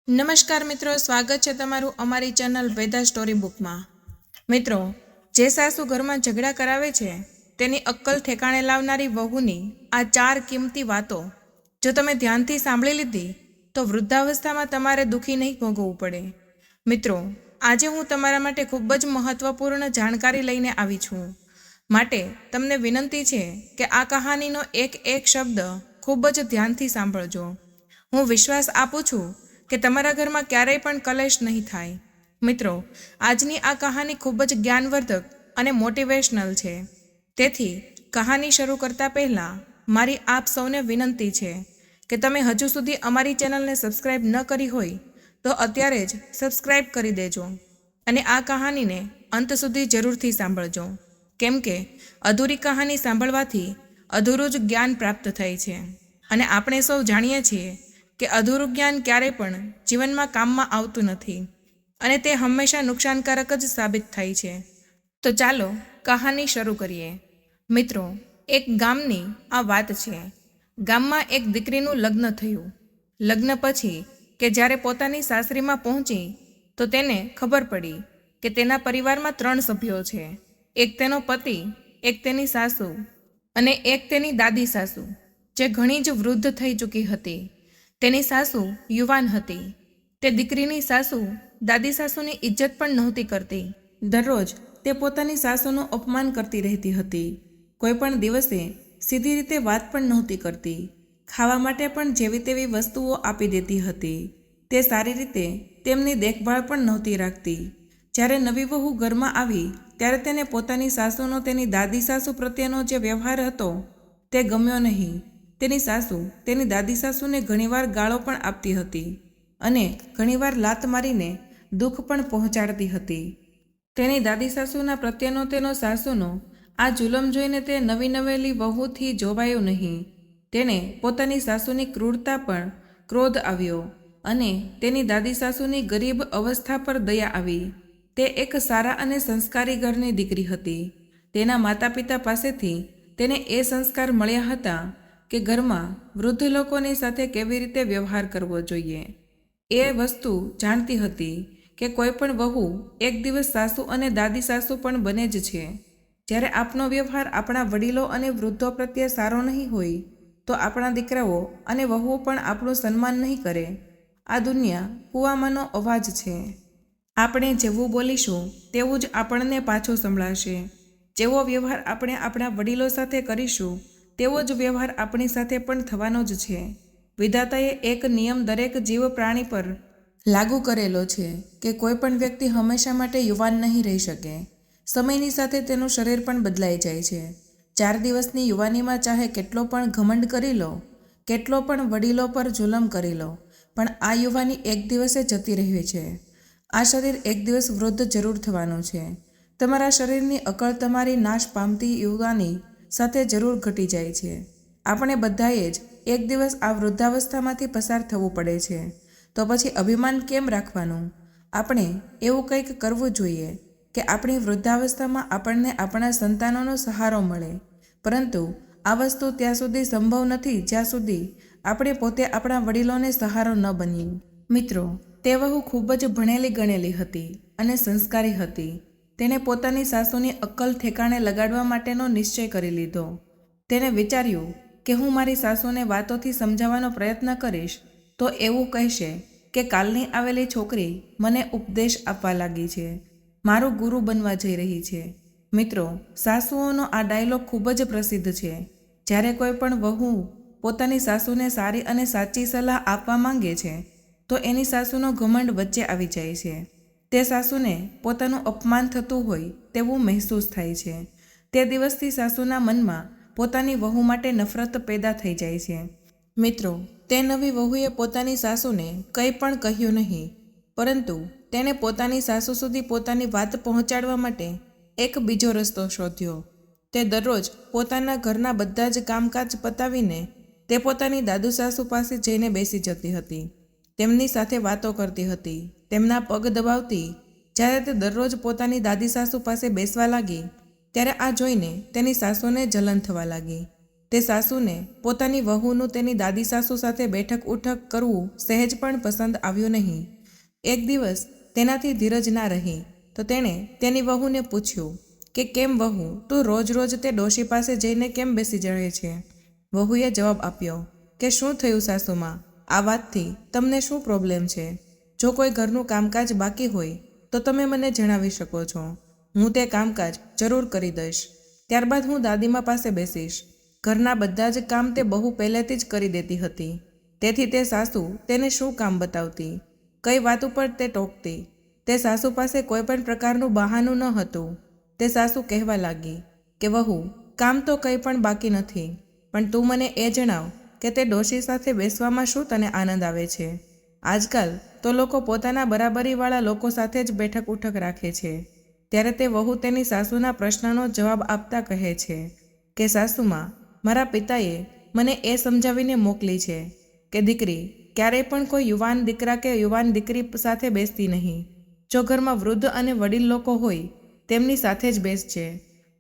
નમસ્કાર મિત્રો, સ્વાગત છે તમારું અમારી ચેનલ વેદા સ્ટોરી બુકમાં। મિત્રો, જે સાસુ ઘરમાં ઝઘડા કરાવે છે તેની અક્કલ ઠેકાણે લાવનારી વહુની આ 4 કિંમતી વાતો જો તમે ધ્યાનથી સાંભળી લીધી તો વૃદ્ધાવસ્થામાં તમારે દુઃખી નહીં ભોગવવું પડે। મિત્રો, આજે હું તમારા માટે ખૂબ જ મહત્વપૂર્ણ જાણકારી લઈને આવી છું, માટે તમને વિનંતી છે કે આ કહાનીનો એક શબ્દ ખૂબ જ ધ્યાનથી સાંભળજો। હું વિશ્વાસ આપું છું કે તમારા ઘરમાં ક્યારેય પણ કલેશ નહીં થાય। મિત્રો, આજની આ કહાની ખૂબ જ જ્ઞાનવર્ધક અને મોટિવેશનલ છે, તેથી કહાની શરૂ કરતાં પહેલાં મારી આપ સૌને વિનંતી છે કે તમે હજુ સુધી અમારી ચેનલને સબસ્ક્રાઈબ ન કરી હોય તો અત્યારે જ સબસ્ક્રાઈબ કરી દેજો અને આ કહાનીને અંત સુધી જરૂરથી સાંભળજો, કેમ કે અધૂરી કહાની સાંભળવાથી અધૂરું જ જ્ઞાન પ્રાપ્ત થાય છે અને આપણે સૌ જાણીએ છીએ કે અધૂરું જ્ઞાન ક્યારેય પણ જીવનમાં કામમાં આવતું નથી અને તે હંમેશા નુકસાનકારક જ સાબિત થાય છે। તો ચાલો કહાની શરૂ કરીએ। મિત્રો, એક ગામની આ વાત છે। ગામમાં એક દીકરીનું લગ્ન થયું। લગ્ન પછી કે જ્યારે પોતાની સાસરીમાં પહોંચી તો તેને ખબર પડી કે તેના પરિવારમાં 3 સભ્યો છે। એક તેનો પતિ, એક તેની સાસુ અને એક તેની દાદી સાસુ, જે ઘણી જ વૃદ્ધ થઈ ચૂકી હતી। તેની સાસુ યુવાન હતી। તે દીકરીની સાસુ દાદી સાસુની ઇજ્જત પણ નહોતી કરતી। દરરોજ તે પોતાની સાસુનું અપમાન કરતી રહેતી હતી। કોઈ પણ દિવસે સીધી રીતે વાત પણ નહોતી કરતી। ખાવા માટે પણ જેવી તેવી વસ્તુઓ આપી દેતી હતી। તે સારી રીતે તેમની દેખભાળ પણ નહોતી રાખતી। જ્યારે નવી વહુ ઘરમાં આવી ત્યારે તેને પોતાની સાસુનો તેની દાદી સાસુ પ્રત્યેનો જે વ્યવહાર હતો તે ગમ્યો નહીં। તેની સાસુ તેની દાદી સાસુને ઘણીવાર ગાળો પણ આપતી હતી અને ઘણીવાર લાત મારીને દુઃખ પણ પહોંચાડતી હતી। તેની દાદી સાસુના પ્રત્યેનો તેનો સાસુનો આ જુલમ જોઈને તે નવી નવેલી વહુથી જોવાયો નહીં। તેને પોતાની સાસુની ક્રૂરતા પર ક્રોધ આવ્યો અને તેની દાદી સાસુની ગરીબ અવસ્થા પર દયા આવી। તે એક સારા અને સંસ્કારી ઘરની દીકરી હતી। તેના માતા પિતા પાસેથી તેને એ સંસ્કાર મળ્યા હતા કે ઘરમાં વૃદ્ધ લોકોની સાથે કેવી રીતે વ્યવહાર કરવો જોઈએ। એ વસ્તુ જાણતી હતી કે કોઈ પણ વહુ એક દિવસ સાસુ અને દાદી સાસુ પણ બને જ છે। જ્યારે આપણો વ્યવહાર આપણા વડીલો અને વૃદ્ધો પ્રત્યે સારો નહીં હોય તો આપણા દીકરાઓ અને વહુઓ પણ આપણું સન્માન નહીં કરે। આ દુનિયા કૂવામાંનો અવાજ છે। આપણે જેવું બોલીશું તેવું જ આપણને પાછું સંભળાશે। જેવો વ્યવહાર આપણે આપણા વડીલો સાથે કરીશું તેવો જ વ્યવહાર આપણી સાથે પણ થવાનો જ છે। વિધાતાએ એક નિયમ દરેક જીવ પ્રાણી પર લાગુ કરેલો છે કે કોઈ પણ વ્યક્તિ હંમેશા માટે યુવાન નહીં રહી શકે। સમયની સાથે તેનું શરીર પણ બદલાઈ જાય છે। 4 દિવસની યુવાનીમાં ચાહે કેટલો પણ ઘમંડ કરી લો, કેટલો પણ વડીલો પર જુલમ કરી લો, પણ આ યુવાની એક દિવસે જતી રહે છે। આ શરીર એક દિવસ વૃદ્ધ જરૂર થવાનું છે। તમારા શરીરની અકળ તમારી નાશ પામતી યુવાની સાથે જરૂર ઘટી જાય છે। આપણે બધાએ જ એક દિવસ આ વૃદ્ધાવસ્થામાંથી પસાર થવું પડે છે। તો પછી અભિમાન કેમ રાખવાનું? આપણે એવું કંઈક કરવું જોઈએ કે આપણી વૃદ્ધાવસ્થામાં આપણને આપણા સંતાનોનો સહારો મળે, પરંતુ આ વસ્તુ ત્યાં સુધી સંભવ નથી જ્યાં સુધી આપણે પોતે આપણા વડીલોને સહારો ન બનીએ। મિત્રો, તે વહુ ખૂબ જ ભણેલી ગણેલી હતી અને સંસ્કારી હતી। તેને પોતાની સાસુની અક્કલ ઠેકાણે લગાડવા માટેનો નિશ્ચય કરી લીધો। તેને વિચાર્યું કે હું મારી સાસુને વાતોથી સમજાવવાનો પ્રયત્ન કરીશ તો એવું કહેશે કે કાલની આવેલી છોકરી મને ઉપદેશ આપવા લાગી છે, મારું ગુરુ બનવા જઈ રહી છે। મિત્રો, સાસુઓનો આ ડાયલોગ ખૂબ જ પ્રસિદ્ધ છે। જ્યારે કોઈ પણ વહુ પોતાની સાસુને સારી અને સાચી સલાહ આપવા માંગે છે તો એની સાસુનો ઘમંડ વચ્ચે આવી જાય છે। તે સાસુને પોતાનું અપમાન થતું હોય તેવું મહેસૂસ થાય છે। તે દિવસથી સાસુના મનમાં પોતાની વહુ માટે નફરત પેદા થઈ જાય છે। મિત્રો, તે નવી વહુએ પોતાની સાસુને કંઈ પણ કહ્યું નહીં, પરંતુ તેણે પોતાની સાસુ સુધી પોતાની વાત પહોંચાડવા માટે એક બીજો રસ્તો શોધ્યો। તે દરરોજ પોતાના ઘરના બધા જ કામકાજ પતાવીને તે પોતાની દાદુ સાસુ પાસે જઈને બેસી જતી હતી। તેમની સાથે વાતો કરતી હતી, તેમના પગ દબાવતી। જ્યારે તે દરરોજ પોતાની દાદી સાસુ પાસે બેસવા લાગી ત્યારે આ જોઈને તેની સાસુને જલન થવા લાગી। તે સાસુને પોતાની વહુનું તેની દાદી સાસુ સાથે બેઠક ઉઠક કરવું સહેજ પણ પસંદ આવ્યું નહીં. એક દિવસ તેનાથી ધીરજ ના રહી તો તેણે તેની વહુને પૂછ્યું કે કેમ વહુ, તું રોજ રોજ તે ડોશી પાસે જઈને કેમ બેસી રહે છે? વહુએ જવાબ આપ્યો કે શું થયું સાસુમાં, આ વાતથી તમને શું પ્રોબ્લેમ છે? જો કોઈ ઘરનું કામકાજ બાકી હોય તો તમે મને જણાવી શકો છો. હું તે કામકાજ જરૂર કરી દઈશ. ત્યારબાદ હું દાદીમા પાસે બેસીશ. ઘરના બધા જ કામ તે બહુ પહેલેથી જ કરી દેતી હતી. તેથી તે સાસુ તેને શું કામ બતાવતી, કઈ વાત ઉપર તે ટોકતી. તે સાસુ પાસે કોઈ પણ પ્રકારનું બહાનું ન હતું. તે સાસુ કહેવા લાગી કે વહુ, કામ તો કંઈ પણ બાકી નથી, પણ તું મને એ જણાવ કે તે ડોશી સાથે બેસવામાં શું તને આનંદ આવે છે? આજકાલ તો લોકો પોતાના બરાબરીવાળા લોકો સાથે જ બેઠક ઉઠક રાખે છે. ત્યારે તે વહુ તેની સાસુના પ્રશ્નનો જવાબ આપતા કહે છે કે સાસુમાં, મારા પિતાએ મને એ સમજાવીને મોકલી છે કે દીકરી ક્યારેય પણ કોઈ યુવાન દીકરા કે યુવાન દીકરી સાથે બેસતી નહીં. જો ઘરમાં વૃદ્ધ અને વડીલ લોકો હોય તેમની સાથે જ બેસજે.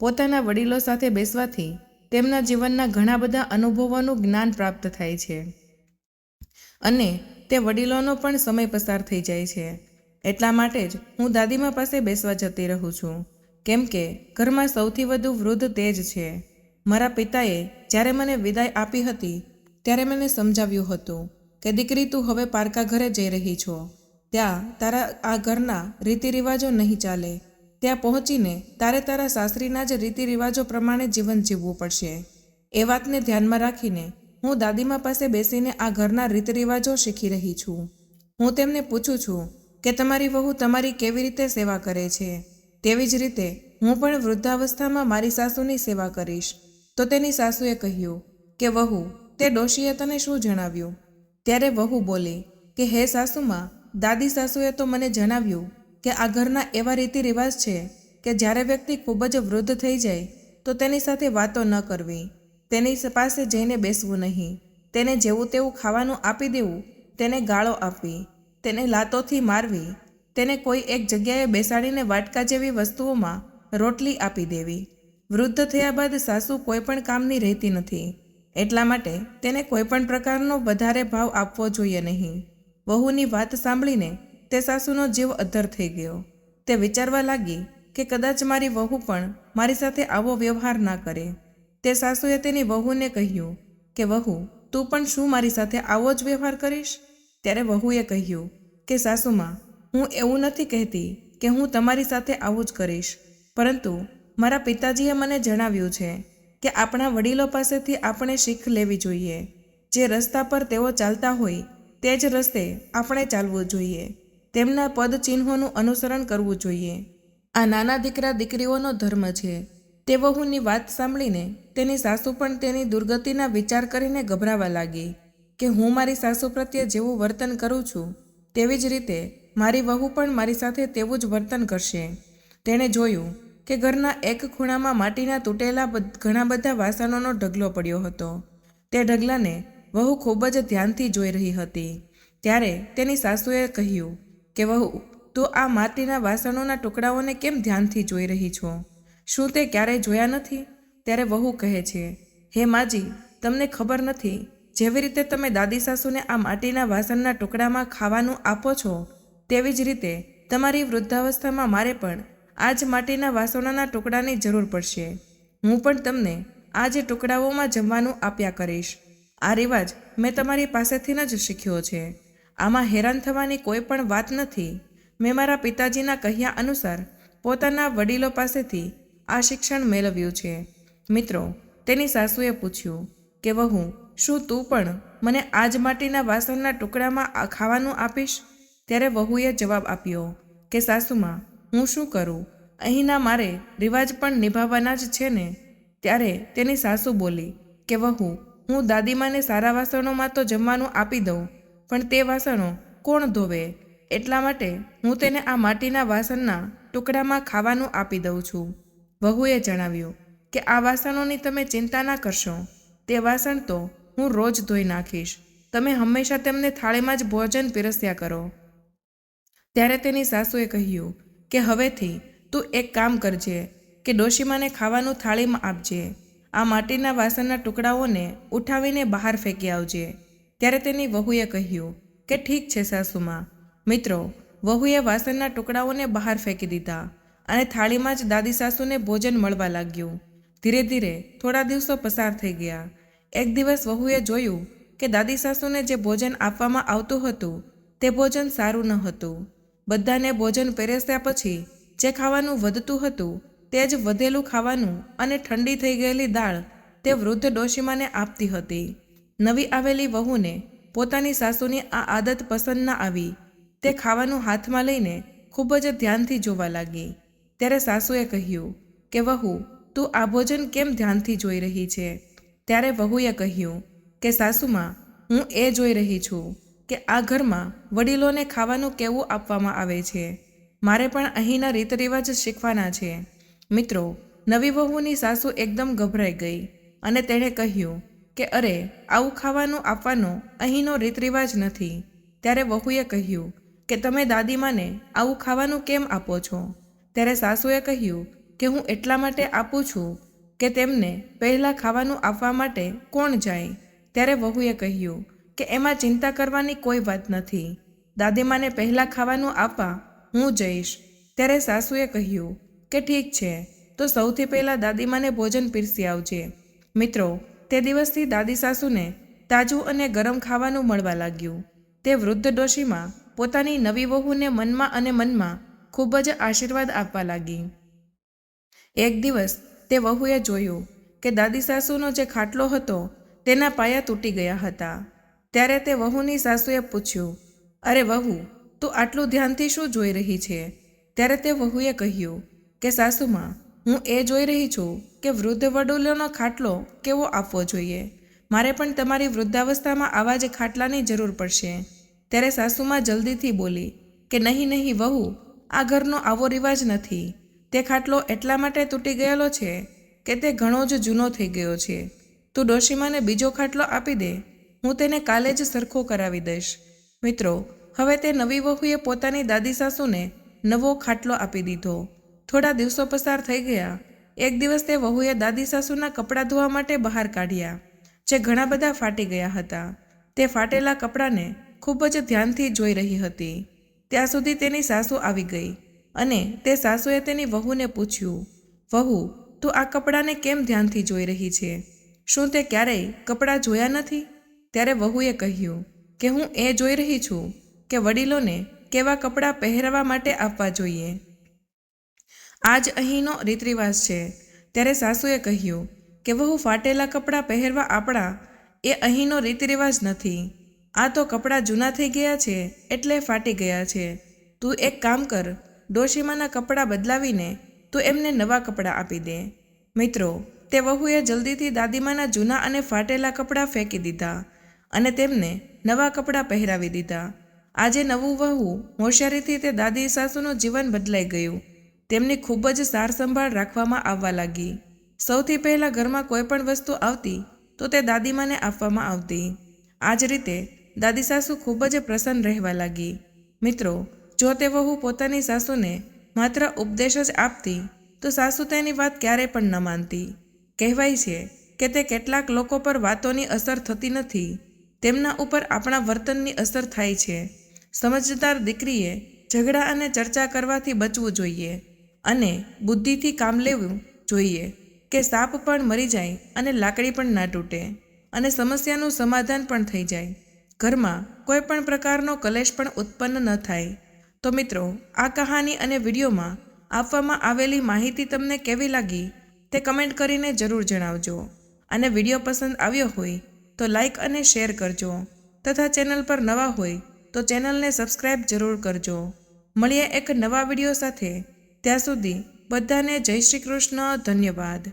પોતાના વડીલો સાથે બેસવાથી તેમના જીવનના ઘણા બધા અનુભવોનું જ્ઞાન પ્રાપ્ત થાય છે અને તે વડીલોનો પણ સમય પસાર થઈ જાય છે. એટલા માટે જ હું દાદીમા પાસે બેસવા જતી રહું છું, કેમ કે ઘરમાં સૌથી વધુ વૃદ્ધ તે જ છે. મારા પિતાએ જ્યારે મને વિદાય આપી હતી ત્યારે મને સમજાવ્યું હતું કે દીકરી, તું હવે પારકા ઘરે જઈ રહી છો. ત્યાં તારા આ ઘરના રીતિરિવાજો નહીં ચાલે. ત્યાં પહોંચીને તારે તારા સાસરીના જ રીતિરિવાજો પ્રમાણે જીવન જીવવું પડશે. એ વાતને ધ્યાનમાં રાખીને હું દાદીમા પાસે બેસીને આ ઘરના રીતરિવાજો શીખી રહી છું. હું તેમને પૂછું છું કે તમારી વહુ તમારી કેવી રીતે સેવા કરે છે, તેવી જ રીતે હું પણ વૃદ્ધાવસ્થામાં મારી સાસુની સેવા કરીશ. તો તેની સાસુએ કહ્યું કે વહુ, તે ડોશીએ તને શું જણાવ્યું? ત્યારે વહુ બોલી કે હે સાસુમાં, દાદી સાસુએ તો મને જણાવ્યું કે આ ઘરના એવા રીતિ રિવાજ છે કે જ્યારે વ્યક્તિ ખૂબ જ વૃદ્ધ થઈ જાય તો તેની સાથે વાતો ન કરવી, તેની પાસે જઈને બેસવું નહીં, તેને જેવું તેવું ખાવાનું આપી દેવું, તેને ગાળો આપવી, તેને લાતોથી મારવી, તેને કોઈ એક જગ્યાએ બેસાડીને વાટકા જેવી વસ્તુઓમાં રોટલી આપી દેવી. વૃદ્ધ થયા બાદ સાસુ કોઈ પણ કામની રહેતી નથી. એટલા માટે તેને કોઈ પણ પ્રકારનો વધારે ભાવ આપવો જોઈએ નહીં. વહુની વાત સાંભળીને તે સાસુનો જીવ અદ્ધર થઈ ગયો. તે વિચારવા લાગી કે કદાચ મારી વહુ પણ મારી સાથે આવો વ્યવહાર ના કરે. તે સાસુએ તેની વહુને કહ્યું કે વહુ, તું પણ શું મારી સાથે આવો જ વ્યવહાર કરીશ? ત્યારે વહુએ કહ્યું કે સાસુમાં, હું એવું નથી કહેતી કે હું તમારી સાથે આવું જ કરીશ, પરંતુ મારા પિતાજીએ મને જણાવ્યું છે કે આપણા વડીલો પાસેથી આપણે શીખ લેવી જોઈએ. જે રસ્તા પર તેઓ ચાલતા હોય તે જ રસ્તે આપણે ચાલવું જોઈએ. તેમના પદ ચિહ્નોનું અનુસરણ કરવું જોઈએ. આ નાના દીકરા દીકરીઓનો ધર્મ છે. તે વહુની વાત સાંભળીને તેની સાસુ પણ તેની દુર્ગતિના વિચાર કરીને ગભરાવા લાગી કે હું મારી સાસુ પ્રત્યે જેવું વર્તન કરું છું તેવી જ રીતે મારી વહુ પણ મારી સાથે તેવું જ વર્તન કરશે. તેણે જોયું કે ઘરના એક ખૂણામાં માટીના તૂટેલા ઘણા બધા વાસણોનો ઢગલો પડ્યો હતો. તે ઢગલાને વહુ ખૂબ જ ધ્યાનથી જોઈ રહી હતી. ત્યારે તેની સાસુએ કહ્યું કે વહુ, તું આ માટીના વાસણોના ટુકડાઓને કેમ ધ્યાનથી જોઈ રહી છો? શું તે ક્યારેય જોયા નથી? ત્યારે વહુ કહે છે, હે માજી, તમને ખબર નથી, જેવી રીતે તમે દાદી સાસુને આ માટીના વાસણના ટુકડામાં ખાવાનું આપો છો તેવી જ રીતે તમારી વૃદ્ધાવસ્થામાં મારે પણ આ જ માટીના વાસણોના ટુકડાની જરૂર પડશે. હું પણ તમને આ જ ટુકડાઓમાં જમવાનું આપ્યા કરીશ. આ રિવાજ મેં તમારી પાસેથી જ શીખ્યો છે. આમાં હેરાન થવાની કોઈ પણ વાત નથી. મેં મારા પિતાજીના કહ્યા અનુસાર પોતાના વડીલો પાસેથી આ શિક્ષણ મેળવ્યું છે. મિત્રો, તેની સાસુએ પૂછ્યું કે વહુ, શું તું પણ મને આ જ માટીના વાસણના ટુકડામાં આ ખાવાનું આપીશ? ત્યારે વહુએ જવાબ આપ્યો કે સાસુમાં, હું શું કરું? અહીંના મારે રિવાજ પણ નિભાવવાના જ છે ને. ત્યારે તેની સાસુ બોલી કે વહુ, હું દાદીમાને સારા વાસણોમાં તો જમવાનું આપી દઉં, પણ તે વાસણો કોણ ધોવે? એટલા માટે હું તેને આ માટીના વાસણના ટુકડામાં ખાવાનું આપી દઉં છું. વહુએ જણાવ્યું કે આ વાસણોની તમે ચિંતા ના કરશો. તે વાસણ તો હું રોજ ધોઈ નાખીશ. તમે હંમેશા તેમને થાળીમાં જ ભોજન પીરસ્યા કરો. ત્યારે તેની સાસુએ કહ્યું કે હવેથી તું એક કામ કરજે કે ડોશીમાને ખાવાનું થાળીમાં આપજે. આ માટીના વાસણના ટુકડાઓને ઉઠાવીને બહાર ફેંકી આવજે. ત્યારે તેની વહુએ કહ્યું કે ઠીક છે સાસુમાં. મિત્રો, વહુએ વાસણના ટુકડાઓને બહાર ફેંકી દીધા અને થાળીમાં જ દાદી સાસુને ભોજન મળવા લાગ્યું. ધીરે ધીરે થોડા દિવસો પસાર થઈ ગયા. એક દિવસ વહુએ જોયું કે દાદી સાસુને જે ભોજન આપવામાં આવતું હતું તે ભોજન સારું ન હતું. બધાને ભોજન પીરસ્યા પછી જે ખાવાનું વધતું હતું તે જ વધેલું ખાવાનું અને ઠંડી થઈ ગયેલી દાળ તે વૃદ્ધ ડોશીમાને આપતી હતી. નવી આવેલી વહુને પોતાની સાસુની આ આદત પસંદ ન આવી. તે ખાવાનું હાથમાં લઈને ખૂબ જ ધ્યાનથી જોવા લાગી. ત્યારે સાસુએ કહ્યું કે વહુ, તું આ ભોજન કેમ ધ્યાનથી જોઈ રહી છે? ત્યારે વહુએ કહ્યું કે સાસુમાં, હું એ જોઈ રહી છું કે આ ઘરમાં વડીલોને ખાવાનું કેવું આપવામાં આવે છે. મારે પણ અહીંના રીત રિવાજ શીખવાના છે. મિત્રો, નવી વહુની સાસુ એકદમ ગભરાઈ ગઈ અને તેણે કહ્યું કે અરે, આવું ખાવાનું આપવાનો અહીંનો રીત રિવાજ નથી. ત્યારે વહુએ કહ્યું કે તમે દાદીમાને આવું ખાવાનું કેમ આપો છો? ત્યારે સાસુએ કહ્યું કે હું એટલા માટે આપું છું કે તેમને પહેલાં ખાવાનું આપવા માટે કોણ જાય? ત્યારે વહુએ કહ્યું કે એમાં ચિંતા કરવાની કોઈ વાત નથી. દાદીમાને પહેલાં ખાવાનું આપવા હું જઈશ. ત્યારે સાસુએ કહ્યું કે ઠીક છે, તો સૌથી પહેલાં દાદીમાને ભોજન પીરસી આવજે. મિત્રો, તે દિવસથી દાદી સાસુને તાજું અને ગરમ ખાવાનું મળવા લાગ્યું. તે વૃદ્ધ ડોશીમાં પોતાની નવી વહુને મનમાં અને મનમાં ખૂબ જ આશીર્વાદ આપવા લાગી. એક દિવસ તે વહુએ જોયું કે દાદી સાસુનો જે ખાટલો હતો તેના પાયા તૂટી ગયા હતા. ત્યારે તે વહુની સાસુએ પૂછ્યું, અરે વહુ, તું આટલું ધ્યાનથી શું જોઈ રહી છે? ત્યારે તે વહુએ કહ્યું કે સાસુમાં, હું એ જોઈ રહી છું કે વૃદ્ધ વડીલોનો ખાટલો કેવો આપવો જોઈએ. મારે પણ તમારી વૃદ્ધાવસ્થામાં આવા જ ખાટલાની જરૂર પડશે. ત્યારે સાસુમાં જલ્દીથી બોલી કે નહીં નહીં વહુ, આ ઘરનો આવો રિવાજ નથી. તે ખાટલો એટલા માટે તૂટી ગયેલો છે કે તે ઘણો જ જૂનો થઈ ગયો છે. તું ડોશીમાને બીજો ખાટલો આપી દે, હું તેને કાલે જ સરખો કરાવી દઈશ. મિત્રો, હવે તે નવી વહુએ પોતાની દાદી સાસુને નવો ખાટલો આપી દીધો. થોડા દિવસો પસાર થઈ ગયા. એક દિવસ તે વહુએ દાદી સાસુના કપડાં ધોવા માટે બહાર કાઢ્યા, જે ઘણા બધા ફાટી ગયા હતા. તે ફાટેલા કપડાને ખૂબ જ ધ્યાનથી જોઈ રહી હતી. ત્યાં સુધી તેની સાસુ આવી ગઈ અને તે સાસુએ તેની વહુને પૂછ્યું, વહુ, તું આ કપડાને કેમ ધ્યાનથી જોઈ રહી છે? શું તે ક્યારેય કપડાં જોયા નથી? ત્યારે વહુએ કહ્યું કે હું એ જોઈ રહી છું કે વડીલોને કેવા કપડાં પહેરવા માટે આપવા જોઈએ. આ જ અહીંનો રીત રિવાજ છે. ત્યારે સાસુએ કહ્યું કે વહુ, ફાટેલા કપડાં પહેરવા આપણા એ અહીંનો રીત રિવાજ નથી. આ તો કપડાં જૂના થઈ ગયા છે એટલે ફાટી ગયા છે. તું એક કામ કર, ડોશીમાના કપડાં બદલાવીને તું એમને નવા કપડાં આપી દે. મિત્રો, તે વહુએ જલ્દીથી દાદીમાના જૂના અને ફાટેલા કપડાં ફેંકી દીધા અને તેમને નવા કપડાં પહેરાવી દીધા. આજે નવું વહુ હોશિયારીથી તે દાદી સાસુનું જીવન બદલાઈ ગયું. તેમની ખૂબ જ સાર સંભાળ રાખવામાં આવવા લાગી. સૌથી પહેલાં ઘરમાં કોઈ પણ વસ્તુ આવતી તો તે દાદીમાને આપવામાં આવતી. આ જ રીતે દાદી સાસુ ખૂબ જ પ્રસન્ન રહેવા લાગી. મિત્રો, જો તે વહુ પોતાની સાસુને માત્ર ઉપદેશ જ આપતી તો સાસુ તેની વાત ક્યારેય પણ ન માનતી. કહેવાય છે કે તે કેટલાક લોકો પર વાતોની અસર થતી નથી, તેમના ઉપર આપણા વર્તનની અસર થાય છે. સમજદાર દીકરીએ ઝઘડા અને ચર્ચા કરવાથી બચવું જોઈએ અને બુદ્ધિથી કામ લેવું જોઈએ કે સાપ પણ મરી જાય અને લાકડી પણ ના તૂટે અને સમસ્યાનું સમાધાન પણ થઈ જાય. ઘરમાં કોઈ પણ પ્રકારનો કલેશ પણ ઉત્પન્ન ન થાય. તો મિત્રો, આ કહાની અને વિડીયોમાં આપવામાં આવેલી માહિતી તમને કેવી લાગી તે કમેન્ટ કરીને જરૂર જણાવજો. અને વિડીયો પસંદ આવ્યો હોય તો લાઈક અને શેર કરજો તથા ચેનલ પર નવા હોય તો ચેનલને સબસ્ક્રાઈબ જરૂર કરજો. મળીએ એક નવા વિડીયો સાથે. ત્યાં સુધી બધાને જય શ્રી કૃષ્ણ. ધન્યવાદ.